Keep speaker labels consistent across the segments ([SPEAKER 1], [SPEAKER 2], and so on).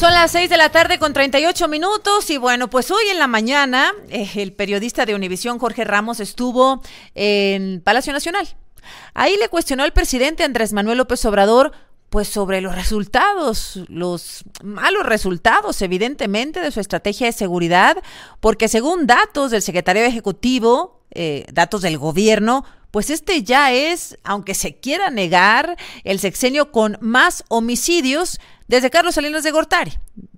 [SPEAKER 1] Son las 6 de la tarde con 38 minutos y bueno, pues hoy en la mañana el periodista de Univisión, Jorge Ramos, estuvo en Palacio Nacional. Ahí le cuestionó al presidente Andrés Manuel López Obrador pues sobre los resultados, los malos resultados evidentemente de su estrategia de seguridad, porque según datos del secretario ejecutivo, datos del gobierno, pues este ya es, aunque se quiera negar, el sexenio con más homicidios desde Carlos Salinas de Gortari,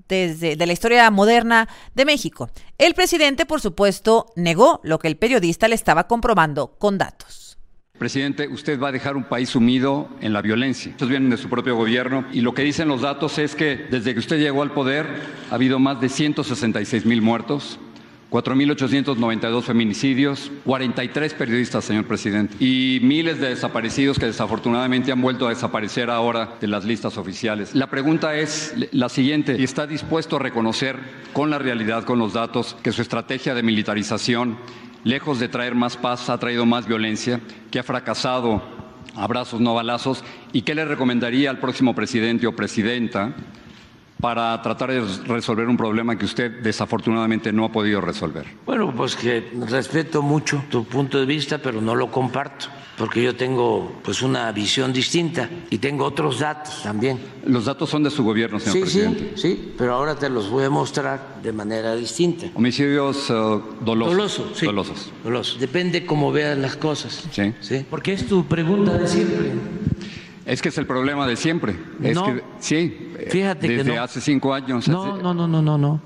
[SPEAKER 1] desde la historia moderna de México. El presidente, por supuesto, negó lo que el periodista le estaba comprobando con datos.
[SPEAKER 2] Presidente, usted va a dejar un país sumido en la violencia. Estos vienen de su propio gobierno y lo que dicen los datos es que desde que usted llegó al poder ha habido más de 166,000 muertos, 4,892 feminicidios, 43 periodistas, señor presidente, y miles de desaparecidos que desafortunadamente han vuelto a desaparecer ahora de las listas oficiales. La pregunta es la siguiente: ¿y está dispuesto a reconocer con la realidad, con los datos, que su estrategia de militarización, lejos de traer más paz, ha traído más violencia, que ha fracasado abrazos no balazos? ¿Y qué le recomendaría al próximo presidente o presidenta para tratar de resolver un problema que usted desafortunadamente no ha podido resolver?
[SPEAKER 3] Bueno, pues que respeto mucho tu punto de vista, pero no lo comparto, porque yo tengo pues una visión distinta y tengo otros datos también.
[SPEAKER 2] Los datos son de su gobierno, señor presidente.
[SPEAKER 3] Sí, pero ahora te los voy a mostrar de manera distinta.
[SPEAKER 2] Homicidios dolosos.
[SPEAKER 3] Dolosos. Depende cómo veas las cosas.
[SPEAKER 2] Sí.
[SPEAKER 3] Porque es tu pregunta de siempre.
[SPEAKER 2] Es que es el problema de siempre.
[SPEAKER 3] Fíjate
[SPEAKER 2] desde
[SPEAKER 3] que no.
[SPEAKER 2] Hace 5 años.
[SPEAKER 3] No.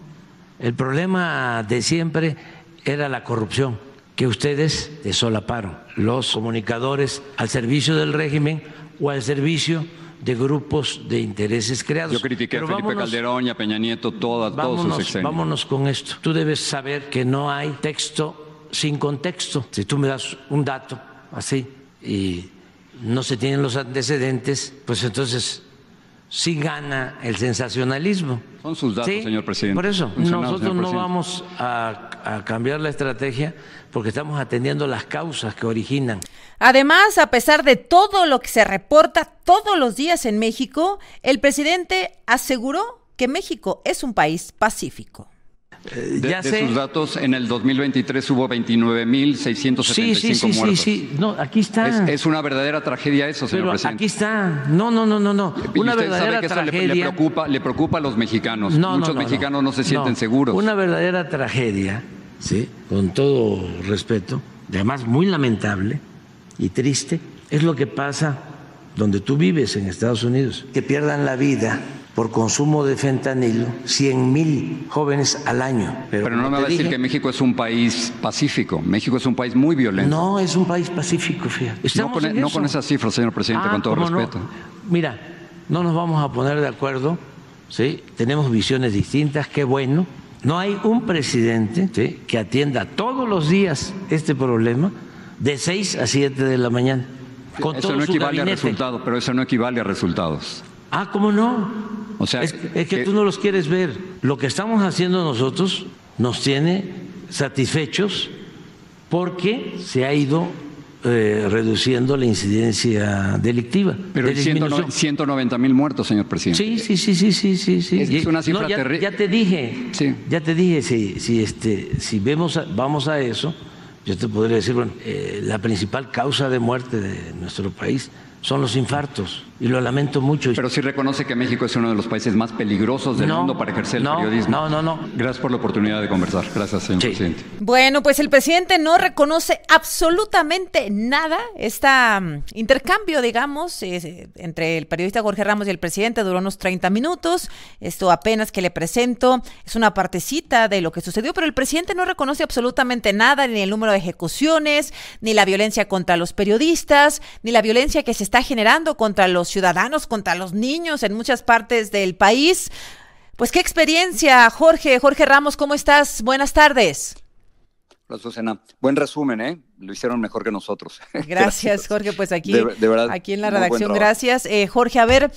[SPEAKER 3] El problema de siempre era la corrupción, que ustedes solaparon, los comunicadores al servicio del régimen o al servicio de grupos de intereses creados.
[SPEAKER 2] Yo critiqué a Felipe Calderón y a Peña Nieto todos sus sexenios.
[SPEAKER 3] Vámonos con esto. Tú debes saber que no hay texto sin contexto. Si tú me das un dato así y no se tienen los antecedentes, pues entonces sí gana el sensacionalismo.
[SPEAKER 2] Son sus datos, ¿sí? Señor presidente.
[SPEAKER 3] Por eso, nosotros no vamos a cambiar la estrategia porque estamos atendiendo las causas que originan.
[SPEAKER 1] Además, a pesar de todo lo que se reporta todos los días en México, el presidente aseguró que México es un país pacífico.
[SPEAKER 2] De sus datos, en el 2023 hubo 29,675 muertos.
[SPEAKER 3] Sí. No, aquí está.
[SPEAKER 2] Es una verdadera tragedia eso, señor presidente.
[SPEAKER 3] Aquí está. No. Una verdadera tragedia.
[SPEAKER 2] Le preocupa a los mexicanos. Muchos mexicanos no se sienten seguros.
[SPEAKER 3] Una verdadera tragedia, sí, con todo respeto, además muy lamentable y triste, es lo que pasa donde tú vives en Estados Unidos. Que pierdan la vida por consumo de fentanilo 100,000 jóvenes al año.
[SPEAKER 2] Pero no me va a decir que México es un país pacífico. México es un país muy violento.
[SPEAKER 3] No, es un país pacífico, fíjate.
[SPEAKER 2] No con esas cifras, señor presidente, con todo respeto.
[SPEAKER 3] No. Mira, no nos vamos a poner de acuerdo, ¿sí? Tenemos visiones distintas, qué bueno. No hay un presidente, ¿sí?, que atienda todos los días este problema de 6 a 7 de la mañana. Con
[SPEAKER 2] eso
[SPEAKER 3] todo
[SPEAKER 2] no
[SPEAKER 3] su
[SPEAKER 2] equivale
[SPEAKER 3] gabinete.
[SPEAKER 2] a resultados, pero eso no equivale a resultados.
[SPEAKER 3] ¿Cómo no?
[SPEAKER 2] O sea,
[SPEAKER 3] es que tú no los quieres ver. Lo que estamos haciendo nosotros nos tiene satisfechos porque se ha ido reduciendo la incidencia delictiva.
[SPEAKER 2] Pero 190,000 muertos, señor presidente.
[SPEAKER 3] Sí.
[SPEAKER 2] Es una cifra terrible.
[SPEAKER 3] Ya te dije, si vamos a eso, yo te podría decir, la principal causa de muerte de nuestro país son los infartos, y lo lamento mucho.
[SPEAKER 2] Pero sí reconoce que México es uno de los países más peligrosos del mundo para ejercer el periodismo.
[SPEAKER 3] No.
[SPEAKER 2] Gracias por la oportunidad de conversar. Gracias, señor presidente.
[SPEAKER 1] Bueno, pues el presidente no reconoce absolutamente nada. Este intercambio, digamos, entre el periodista Jorge Ramos y el presidente duró unos 30 minutos. Esto apenas que le presento es una partecita de lo que sucedió, pero el presidente no reconoce absolutamente nada, ni el número de ejecuciones, ni la violencia contra los periodistas, ni la violencia que se está generando contra los ciudadanos, contra los niños en muchas partes del país. Pues qué experiencia, Jorge Ramos, ¿cómo estás? Buenas tardes.
[SPEAKER 4] Hola, Susana. Buen resumen, ¿eh? Lo hicieron mejor que nosotros.
[SPEAKER 1] Gracias, Jorge, pues aquí,
[SPEAKER 4] de verdad,
[SPEAKER 1] aquí en la redacción, gracias. Jorge, a ver,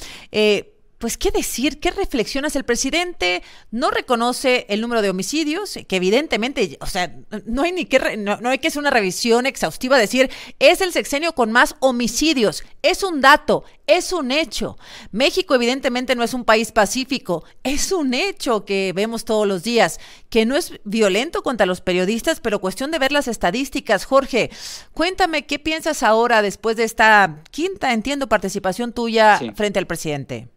[SPEAKER 1] pues, ¿qué decir? ¿Qué reflexionas? El presidente no reconoce el número de homicidios, que evidentemente, o sea, no hay no hay que hacer una revisión exhaustiva, decir, es el sexenio con más homicidios. Es un dato, es un hecho. México evidentemente no es un país pacífico, es un hecho que vemos todos los días, que no es violento contra los periodistas, pero cuestión de ver las estadísticas. Jorge, cuéntame, ¿qué piensas ahora después de esta quinta, entiendo, participación tuya frente al presidente?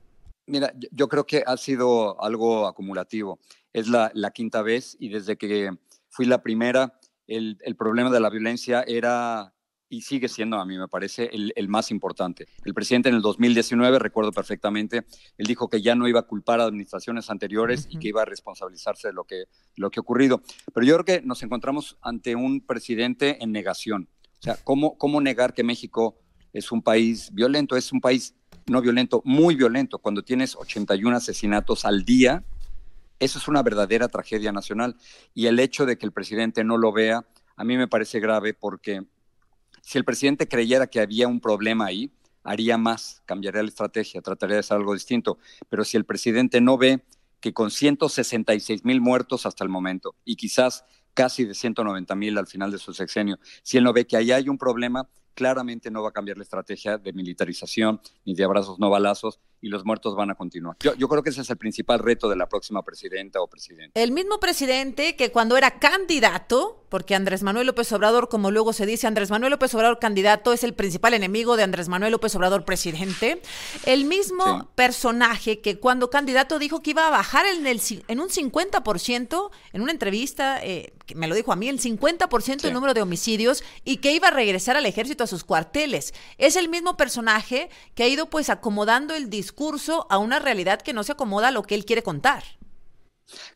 [SPEAKER 4] Mira, yo creo que ha sido algo acumulativo. Es la quinta vez y desde que fui la primera, el problema de la violencia era y sigue siendo, a mí me parece, el más importante. El presidente en el 2019, recuerdo perfectamente, él dijo que ya no iba a culpar a administraciones anteriores y que iba a responsabilizarse de lo que ha ocurrido. Pero yo creo que nos encontramos ante un presidente en negación. O sea, ¿cómo negar que México es un país violento? Es un país no violento, muy violento. Cuando tienes 81 asesinatos al día, eso es una verdadera tragedia nacional. Y el hecho de que el presidente no lo vea, a mí me parece grave porque si el presidente creyera que había un problema ahí, haría más, cambiaría la estrategia, trataría de hacer algo distinto. Pero si el presidente no ve que con 166,000 muertos hasta el momento y quizás casi de 190,000 al final de su sexenio, si él no ve que ahí hay un problema, claramente no va a cambiar la estrategia de militarización ni de abrazos no balazos y los muertos van a continuar. Yo creo que ese es el principal reto de la próxima presidenta o presidente.
[SPEAKER 1] El mismo presidente que cuando era candidato, porque Andrés Manuel López Obrador, como luego se dice, Andrés Manuel López Obrador candidato es el principal enemigo de Andrés Manuel López Obrador presidente, el mismo personaje que cuando candidato dijo que iba a bajar en un 50%, en una entrevista, que me lo dijo a mí, el 50% el número de homicidios y que iba a regresar al ejército a sus cuarteles. Es el mismo personaje que ha ido pues acomodando el discurso a una realidad que no se acomoda a lo que él quiere contar.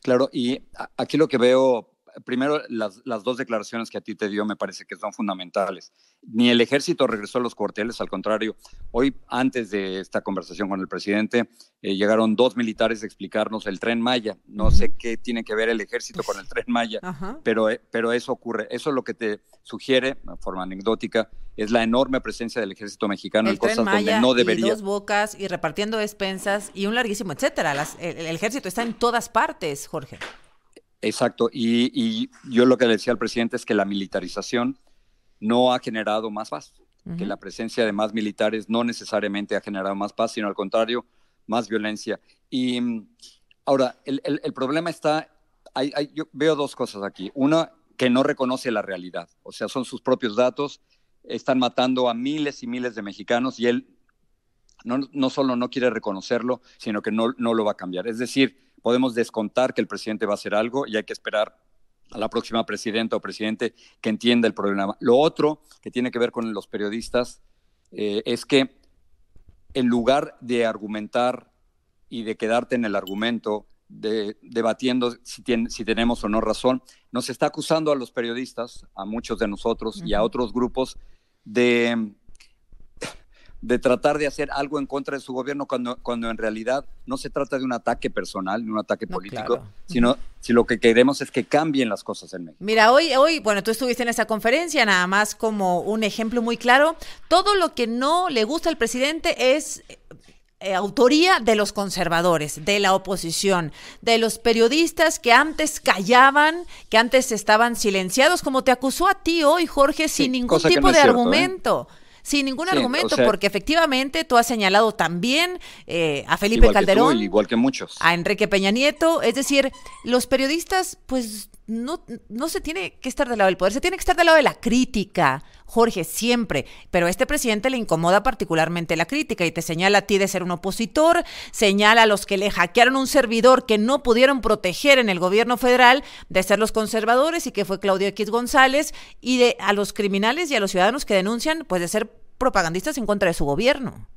[SPEAKER 4] Claro, y aquí lo que veo, primero las dos declaraciones que a ti te dio me parece que son fundamentales. Ni el ejército regresó a los cuarteles, al contrario. Hoy, antes de esta conversación con el presidente, llegaron 2 militares a explicarnos el Tren Maya. No sé qué tiene que ver el ejército con el Tren Maya, pero eso ocurre. Eso es lo que te sugiere, de forma anecdótica, es la enorme presencia del ejército mexicano en cosas donde no debería.
[SPEAKER 1] Y 2 Bocas, y repartiendo despensas, y un larguísimo etcétera. El ejército está en todas partes, Jorge.
[SPEAKER 4] Exacto, y yo lo que le decía al presidente es que la militarización no ha generado más paz, que la presencia de más militares no necesariamente ha generado más paz, sino al contrario, más violencia. Y ahora, el problema está, yo veo 2 cosas aquí. Una, que no reconoce la realidad, o sea, son sus propios datos, están matando a miles y miles de mexicanos y él no solo no quiere reconocerlo, sino que no lo va a cambiar. Es decir, podemos descontar que el presidente va a hacer algo y hay que esperar a la próxima presidenta o presidente que entienda el problema. Lo otro que tiene que ver con los periodistas es que en lugar de argumentar y de quedarte en el argumento, debatiendo si tenemos o no razón, nos está acusando a los periodistas, a muchos de nosotros y a otros grupos de tratar de hacer algo en contra de su gobierno cuando en realidad no se trata de un ataque personal, ni un ataque político, sino si lo que queremos es que cambien las cosas en México.
[SPEAKER 1] Mira, hoy, bueno, tú estuviste en esa conferencia, nada más como un ejemplo muy claro, todo lo que no le gusta al presidente es autoría de los conservadores, de la oposición, de los periodistas que antes callaban, que antes estaban silenciados, como te acusó a ti hoy, Jorge, sin ningún tipo de argumento. Sin ningún argumento, porque efectivamente tú has señalado también a Felipe Calderón,
[SPEAKER 4] tú, igual que muchos,
[SPEAKER 1] a Enrique Peña Nieto, es decir, los periodistas pues no se tiene que estar del lado del poder, se tiene que estar del lado de la crítica, Jorge, siempre, pero a este presidente le incomoda particularmente la crítica y te señala a ti de ser un opositor, señala a los que le hackearon un servidor que no pudieron proteger en el gobierno federal de ser los conservadores y que fue Claudio X González, y a los criminales y a los ciudadanos que denuncian pues de ser propagandistas en contra de su gobierno.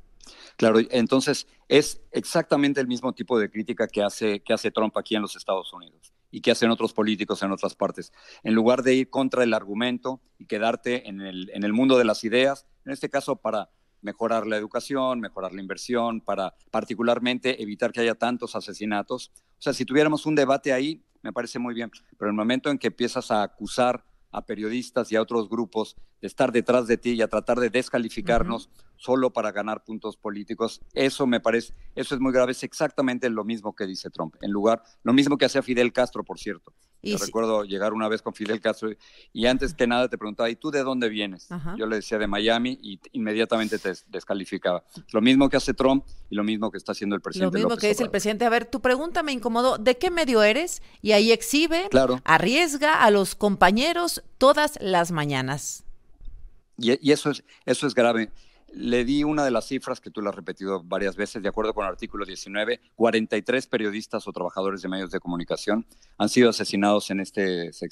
[SPEAKER 4] Claro, entonces es exactamente el mismo tipo de crítica que hace Trump aquí en los Estados Unidos y que hacen otros políticos en otras partes. En lugar de ir contra el argumento y quedarte en el mundo de las ideas, en este caso para mejorar la educación, mejorar la inversión, para particularmente evitar que haya tantos asesinatos. O sea, si tuviéramos un debate ahí, me parece muy bien, pero el momento en que empiezas a acusar a periodistas y a otros grupos de estar detrás de ti y a tratar de descalificarnos solo para ganar puntos políticos. Eso me parece, eso es muy grave, es exactamente lo mismo que dice Trump, lo mismo que hacía Fidel Castro, por cierto. Yo recuerdo llegar una vez con Fidel Castro y antes que nada te preguntaba, ¿y tú de dónde vienes? Yo le decía de Miami y inmediatamente te descalificaba. Lo mismo que hace Trump y lo mismo que está haciendo el presidente.
[SPEAKER 1] Lo mismo
[SPEAKER 4] López
[SPEAKER 1] que dice el presidente. A ver, tu pregunta me incomodó. ¿De qué medio eres? Y ahí exhibe, arriesga a los compañeros todas las mañanas.
[SPEAKER 4] Y eso es grave. Le di una de las cifras que tú la has repetido varias veces, de acuerdo con el artículo 19, 43 periodistas o trabajadores de medios de comunicación han sido asesinados en este sexenio.